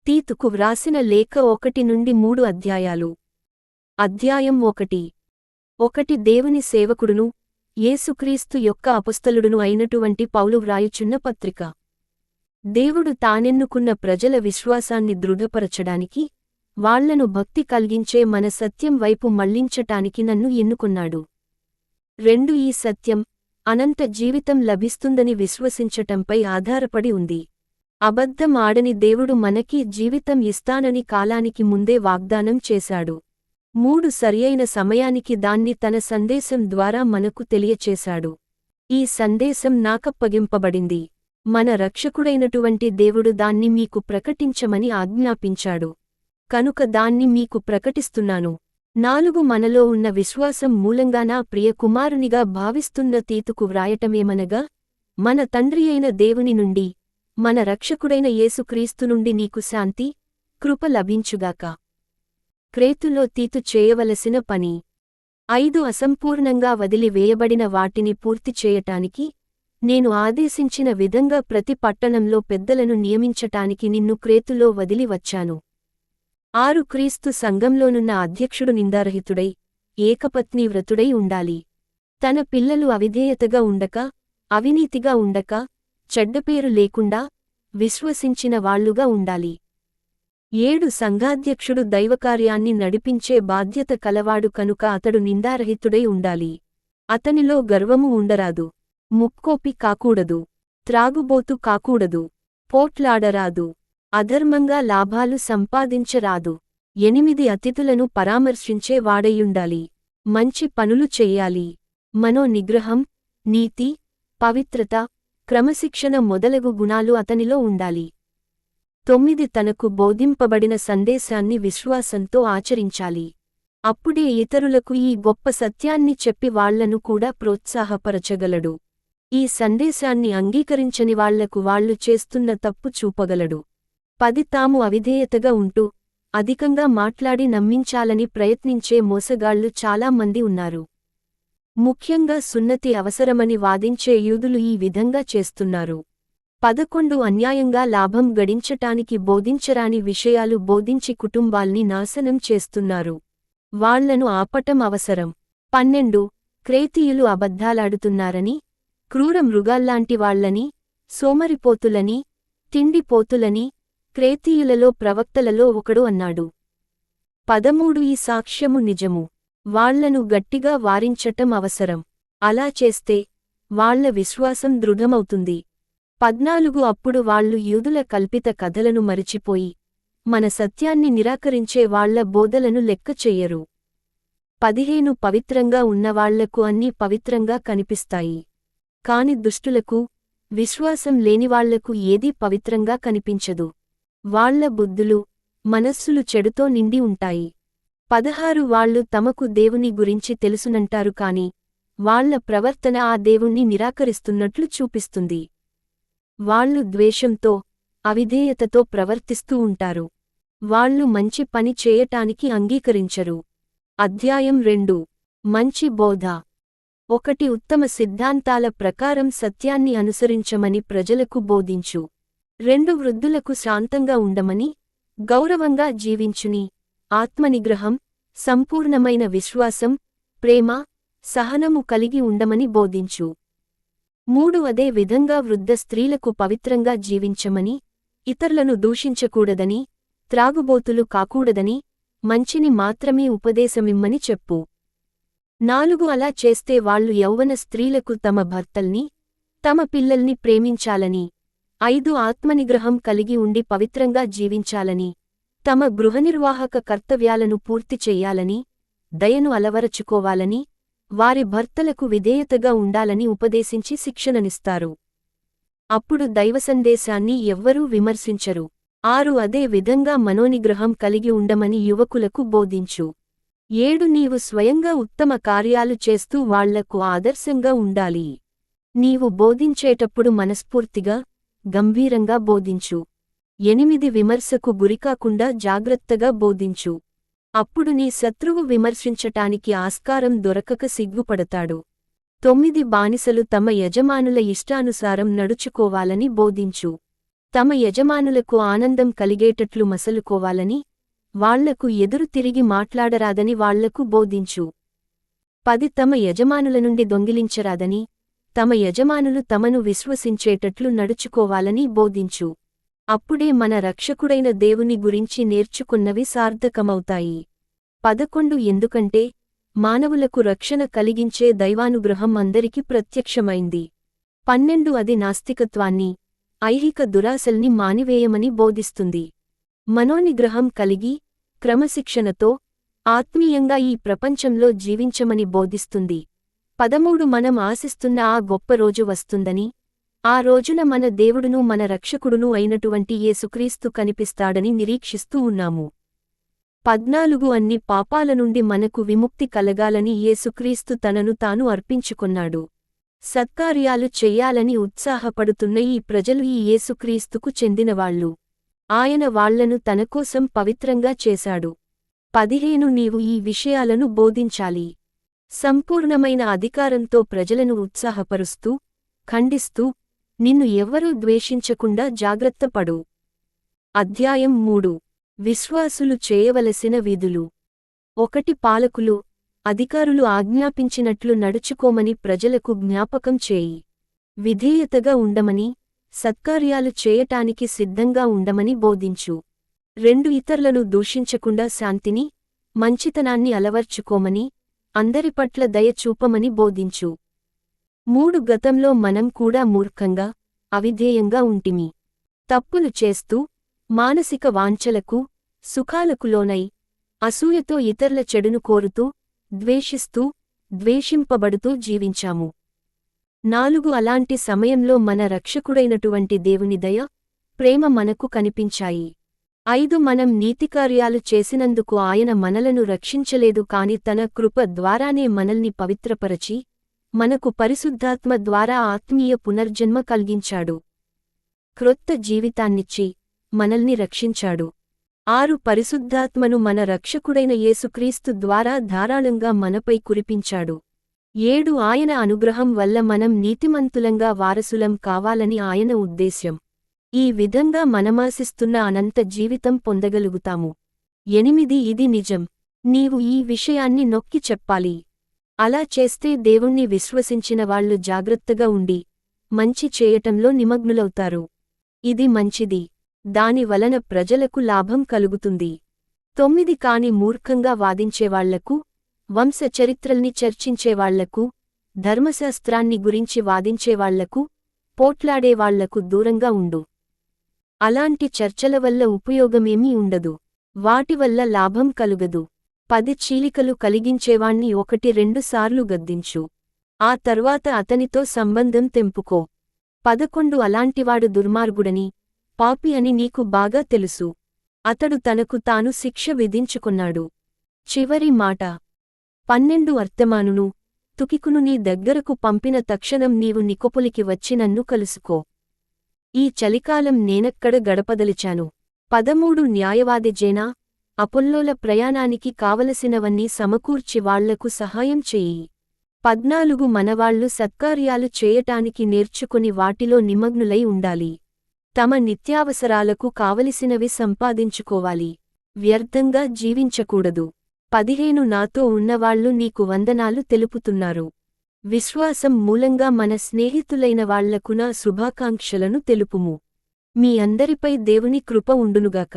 తీతుకు వ్రాసిన లేఖ 1-3 అధ్యాయాలు. అధ్యాయం 1. దేవుని సేవకుడును, యేసుక్రీస్తు యొక్క అపొస్తలుడును అయినటువంటి పౌలు వ్రాయుచున్న పత్రిక. దేవుడు తానెన్నుకున్న ప్రజల విశ్వాసాన్ని దృఢపరచడానికి, వాళ్లను భక్తి కల్గించే మన సత్యం వైపు మళ్లించటానికి నన్ను ఎన్నుకున్నాడు. 2 ఈ సత్యం, అనంత జీవితం లభిస్తుందని విశ్వసించటంపై ఆధారపడి ఉంది. అబద్ధం ఆడని దేవుడు మనకి జీవితం ఇస్తానని కాలానికి ముందే వాగ్దానం చేశాడు. 3 సరియైన సమయానికి దాన్ని తన సందేశం ద్వారా మనకు తెలియచేశాడు. ఈ సందేశం నాకప్పగింపబడింది. మన రక్షకుడైనటువంటి దేవుడు దాన్ని మీకు ప్రకటించమని ఆజ్ఞాపించాడు. కనుక దాన్ని మీకు ప్రకటిస్తున్నాను. 4 మనలో ఉన్న విశ్వాసం మూలంగా నా ప్రియ కుమారునిగా భావిస్తున్న తీతుకు వ్రాయటమేమనగా, మన తండ్రియైన దేవుని నుండి, మన రక్షకుడైన యేసుక్రీస్తు నుండి నీకు శాంతి, కృప లభించుగాక. క్రేతులో తీతు చేయవలసిన పని. 5 అసంపూర్ణంగా వదిలివేయబడిన వాటిని పూర్తి చేయటానికి, నేను ఆదేశించిన విధంగా ప్రతి పట్టణంలో పెద్దలను నియమించటానికి నిన్ను క్రేతులో వదిలి వచ్చాను. 6 క్రీస్తు సంఘంలోనున్న అధ్యక్షుడు నిందారహితుడై, ఏకపత్నీ వ్రతుడై ఉండాలి. తన పిల్లలు అవిధేయతగా ఉండక, అవినీతిగా ఉండక, చెడ్డపేరు లేకుండా, విశ్వసించిన వాళ్లుగా ఉండాలి. 7 సంఘాధ్యక్షుడు దైవకార్యాన్ని నడిపించే బాధ్యత కలవాడు కనుక అతడు నిందారహితుడై ఉండాలి. అతనిలో గర్వము ఉండరాదు. ముక్కోపి కాకూడదు. త్రాగుబోతు కాకూడదు. పోట్లాడరాదు. అధర్మంగా లాభాలు సంపాదించరాదు. 8 అతిథులను పరామర్శించే వాడయుండాలి. మంచి పనులు చెయ్యాలి. మనోనిగ్రహం, నీతి, పవిత్రత, క్రమశిక్షణ మొదలగు గుణాలు అతనిలో ఉండాలి. 9 తనకు బోధింపబడిన సందేశాన్ని విశ్వాసంతో ఆచరించాలి. అప్పుడే ఇతరులకు ఈ గొప్ప సత్యాన్ని చెప్పి వాళ్లను కూడా ప్రోత్సాహపరచగలడు. ఈ సందేశాన్ని అంగీకరించని వాళ్లకు వాళ్లు చేస్తున్న తప్పు చూపగలడు. 10 తాము అవిధేయతగా ఉంటూ, అధికంగా మాట్లాడి నమ్మించాలని ప్రయత్నించే మోసగాళ్లు చాలా మంది ఉన్నారు. ముఖ్యంగా సున్నతి అవసరమని వాదించే యూదులు ఈ విధంగా చేస్తున్నారు. 11 అన్యాయంగా లాభం గడించటానికి బోధించరాని విషయాలు బోధించి కుటుంబాల్ని నాశనం చేస్తున్నారు. వాళ్లను ఆపటం అవసరం. 12 క్రేతీయులు అబద్ధాలాడుతున్నారని, క్రూర మృగాల్లాంటి వాళ్లని, సోమరిపోతులని, తిండిపోతులని క్రేతీయులలో ప్రవక్తలలో ఒకడు అన్నాడు. 13 ఈ సాక్ష్యము నిజము. వాళ్లను గట్టిగా వారించటం అవసరం. అలా చేస్తే వాళ్ల విశ్వాసం దృఢమవుతుంది. 14 అప్పుడు వాళ్లు యూదుల కల్పిత కథలను మరిచిపోయి, మన సత్యాన్ని నిరాకరించే వాళ్ల బోధలను లెక్క చెయ్యరు. 15 పవిత్రంగా ఉన్నవాళ్లకు అన్నీ పవిత్రంగా కనిపిస్తాయి. కాని దుష్టులకు, విశ్వాసం లేనివాళ్లకు ఏదీ పవిత్రంగా కనిపించదు. వాళ్ల బుద్ధులు, మనస్సులు చెడుతో నిండి ఉంటాయి. 16 వాళ్లు తమకు దేవుని గురించి తెలుసునంటారు కాని, వాళ్ల ప్రవర్తన ఆ దేవుణ్ణి నిరాకరిస్తున్నట్లు చూపిస్తుంది. వాళ్లు ద్వేషంతో, అవిధేయతతో ప్రవర్తిస్తూ ఉంటారు. వాళ్లు మంచి పని చేయటానికి అంగీకరించరు. అధ్యాయం 2. మంచి బోధ. 1 ఉత్తమ సిద్ధాంతాల ప్రకారం సత్యాన్ని అనుసరించమని ప్రజలకు బోధించు. 2 వృద్ధులకు శాంతంగా ఉండమని, గౌరవంగా జీవించుని, ఆత్మనిగ్రహం, సంపూర్ణమైన విశ్వాసం, ప్రేమ, సహనము కలిగి ఉండమని బోధించు. 3 అదే విధంగా వృద్ధ స్త్రీలకు పవిత్రంగా జీవించమని, ఇతరులను దూషించకూడదని, త్రాగుబోతులు కాకూడదని, మంచిని మాత్రమే ఉపదేశమిమ్మని చెప్పు. 4 అలా చేస్తే వాళ్లు యౌవన స్త్రీలకు తమ భర్తల్ని, తమ పిల్లల్ని ప్రేమించాలని, 5 ఆత్మనిగ్రహం కలిగి ఉండి పవిత్రంగా జీవించాలని, తమ గృహనిర్వాహక కర్తవ్యాలను పూర్తి చెయ్యాలని, దయను అలవరచుకోవాలని, వారి భర్తలకు విధేయతగా ఉండాలని ఉపదేశించి శిక్షణనిస్తారు. అప్పుడు దైవసందేశాన్ని ఎవ్వరూ విమర్శించరు. 6 అదే విధంగా మనోనిగ్రహం కలిగి ఉండమని యువకులకు బోధించు. 7 నీవు స్వయంగా ఉత్తమ కార్యాలు చేస్తూ వాళ్లకు ఆదర్శంగా ఉండాలి. నీవు బోధించేటప్పుడు మనస్ఫూర్తిగా, గంభీరంగా బోధించు. 8 విమర్శకు గురికాకుండా జాగ్రత్తగా బోధించు. అప్పుడు నీ శత్రువు విమర్శించటానికి ఆస్కారం దొరకక సిగ్గుపడతాడు. 9 బానిసలు తమ యజమానుల ఇష్టానుసారం నడుచుకోవాలని బోధించు. తమ యజమానులకు ఆనందం కలిగేటట్లు మసలుకోవాలని, వాళ్లకు ఎదురు తిరిగి మాట్లాడరాదని వాళ్లకు బోధించు. 10 తమ యజమానుల నుండి దొంగిలించరాదని, తమ యజమానులు తమను విశ్వసించేటట్లు నడుచుకోవాలని బోధించు. అప్పుడే మన రక్షకుడైన దేవుని గురించి నేర్చుకున్నవి సార్థకమవుతాయి. 11 ఎందుకంటే మానవులకు రక్షణ కలిగించే దైవానుగ్రహం అందరికి ప్రత్యక్షమైంది. 12 అది నాస్తికత్వాన్ని, ఐహిక దురాశల్ని మానివేయమని బోధిస్తుంది. మనోనిగ్రహం కలిగి, క్రమశిక్షణతో, ఆత్మీయంగా ఈ ప్రపంచంలో జీవించమని బోధిస్తుంది. 13 మనం ఆశిస్తున్న ఆ గొప్ప రోజు వస్తుందని, ఆ రోజున మన దేవుడును మన రక్షకుడును అయినటువంటి యేసుక్రీస్తు కనిపిస్తాడని నిరీక్షిస్తూ ఉన్నాము. 14 అన్ని పాపాల నుండి మనకు విముక్తి కలగాలని యేసుక్రీస్తు తనను తాను అర్పించుకొన్నాడు. సత్కార్యాలు చెయ్యాలని ఉత్సాహపడుతున్న ఈ ప్రజలు ఈ యేసుక్రీస్తుకు చెందినవాళ్లు. ఆయన వాళ్లను తనకోసం పవిత్రంగా చేశాడు. 15 నీవు ఈ విషయాలను బోధించాలి. సంపూర్ణమైన అధికారంతో ప్రజలను ఉత్సాహపరుస్తూ, ఖండిస్తూ, నిన్ను ఎవ్వరూ ద్వేషించకుండా జాగ్రత్తపడు. అధ్యాయం 3 విశ్వాసులు చేయవలసిన విధులు. 1 పాలకులు, అధికారులు ఆజ్ఞాపించినట్లు నడుచుకోమని ప్రజలకు జ్ఞాపకం చేయి. విధేయతగా ఉండమని, సత్కార్యాలు చేయటానికి సిద్ధంగా ఉండమని బోధించు. 2 ఇతరులను దూషించకుండా శాంతిని, మంచితనాన్ని అలవర్చుకోమని, అందరిపట్ల దయ చూపమని బోధించు. 3 గతంలో మనం కూడా మూర్ఖంగా, అవిధేయంగా ఉంటిమి. తప్పులు చేస్తూ, మానసిక వాంఛలకు, సుఖాలకు లోనై, అసూయతో ఇతరుల చెడును కోరుతూ, ద్వేషిస్తూ, ద్వేషింపబడుతూ జీవించాము. 4 అలాంటి సమయంలో మన రక్షకుడైనటువంటి దేవుని దయ, ప్రేమ మనకు కనిపించాయి. 5 మనం నీతికార్యాలు చేసినందుకు ఆయన మనలను రక్షించలేదు కాని తన కృప ద్వారానే మనల్ని పవిత్రపరచి, మనకు పరిశుద్ధాత్మ ద్వారా ఆత్మీయ పునర్జన్మ కలిగించాడు. క్రొత్త జీవితాన్నిచ్చి, మనల్ని రక్షించాడు. 6 పరిశుద్ధాత్మను మన రక్షకుడైన యేసుక్రీస్తు ద్వారా ధారాళంగా మనపై కురిపించాడు. 7 ఆయన అనుగ్రహం వల్ల మనం నీతిమంతులంగా వారసులం కావాలని ఆయన ఉద్దేశ్యం. ఈ విధంగా మనమాశిస్తున్న అనంత జీవితం పొందగలుగుతాము. 8 ఇది నిజం. నీవు ఈ విషయాన్ని నొక్కి చెప్పాలి. అలా చేస్తే దేవుణ్ణి విశ్వసించిన వాళ్లు జాగ్రత్తగా ఉండి, మంచి చేయటంలో నిమగ్నులవుతారు. ఇది మంచిది. దాని వలన ప్రజలకు లాభం కలుగుతుంది. 9 కాని మూర్ఖంగా వాదించేవాళ్లకు, వంశ చరిత్రల్ని చర్చించేవాళ్లకు, ధర్మశాస్త్రాన్ని గురించి వాదించేవాళ్లకు, పోట్లాడేవాళ్లకు దూరంగా ఉండు. అలాంటి చర్చల వల్ల ఉపయోగమేమీ ఉండదు. వాటివల్ల లాభం కలుగదు. 10 చీలికలు కలిగించేవాణ్ణి 1-2 సార్లు గద్దించు. ఆ తర్వాత అతనితో సంబంధం తెంపుకో. 11 అలాంటివాడు దుర్మార్గుడని, పాపి అని నీకు బాగా తెలుసు. అతడు తనకు తాను శిక్ష విధించుకున్నాడు. చివరి మాట. 12 అర్తమానును, తుకికును నీ దగ్గరకు పంపిన తక్షణం నీవు నికొపులికి వచ్చి నన్ను కలుసుకో. ఈ చలికాలం నేనెక్కడ గడపదలిచాను. 13 న్యాయవాది జేనా, అపొల్లోల ప్రయాణానికి కావలసినవన్నీ సమకూర్చి వాళ్లకు సహాయం చెయ్యి. 14 మనవాళ్లు సత్కార్యాలు చేయటానికి నేర్చుకుని వాటిలో నిమగ్నులై ఉండాలి. తమ నిత్యావసరాలకు కావలసినవి సంపాదించుకోవాలి. వ్యర్థంగా జీవించకూడదు. 15 నాతో ఉన్నవాళ్లు నీకు వందనాలు తెలుపుతున్నారు. విశ్వాసం మూలంగా మన స్నేహితులైన వాళ్లకు నా శుభాకాంక్షలను తెలుపుము. మీ అందరిపై దేవుని కృప ఉండునుగాక.